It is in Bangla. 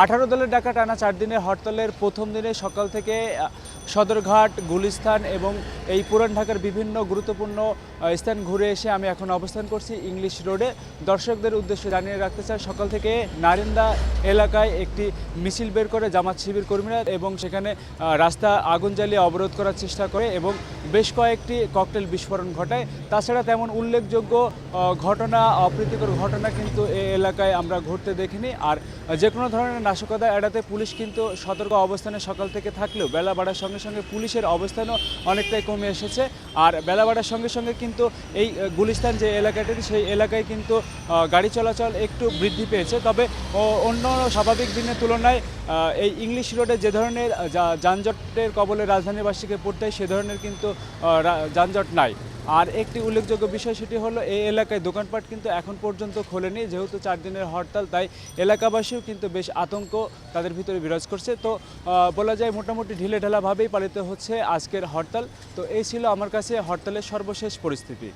18 দলের ডাকা টানা 4 দিনের হরতালের প্রথম দিনে সকাল থেকে সদরঘাট, গুলিস্তান এবং এই পুরান ঢাকার বিভিন্ন গুরুত্বপূর্ণ স্থান ঘুরে এসে আমি এখন অবস্থান করছি ইংলিশ রোডে। দর্শকদের উদ্দেশ্যে জানিয়ে রাখতে চাই, সকাল থেকে নারিন্দা এলাকায় একটি মিছিল বের করে জামাত শিবির কর্মীরা এবং সেখানে রাস্তা আগুন জ্বালিয়ে অবরোধ করার চেষ্টা করে এবং বেশ কয়েকটি ককটেল বিস্ফোরণ ঘটায়। তাছাড়া তেমন উল্লেখযোগ্য ঘটনা, অপ্রীতিকর ঘটনা কিন্তু এই এলাকায় আমরা ঘটতে দেখিনি। আর যে কোনো ধরনের নাশকতা এড়াতে পুলিশ কিন্তু সতর্ক অবস্থানে সকাল থেকে থাকলেও বেলা বাড়ার সঙ্গে সঙ্গে পুলিশের অবস্থানও অনেকটাই কমে এসেছে। আর বেলা বাড়ার সঙ্গে সঙ্গে কিন্তু এই গুলিস্তান যে এলাকাটি, সেই এলাকায় কিন্তু গাড়ি চলাচল একটু বৃদ্ধি পেয়েছে। তবে অন্য স্বাভাবিক দিনের তুলনায় এই ইংলিশ রোডে যে ধরনের যানজটের কবলে রাজধানীবাসীকে পড়তে হয় সে ধরনের কিন্তু যানজট নাই। আর একটি উল্লেখযোগ্য বিষয়, সেটি হলো এই এলাকায় দোকানপাট কিন্তু এখন পর্যন্ত খোলেনি। যেহেতু 4 দিনের হরতাল, তাই এলাকাবাসীও কিন্তু বেশ আতঙ্ক তাদের ভিতরে বিরাজ করছে। তো বলা যায় মোটামুটি ঢিলেঢালাভাবেই পালিত হচ্ছে আজকের হরতাল। তো এই ছিল আমার কাছে হরতালের সর্বশেষ পরিস্থিতি।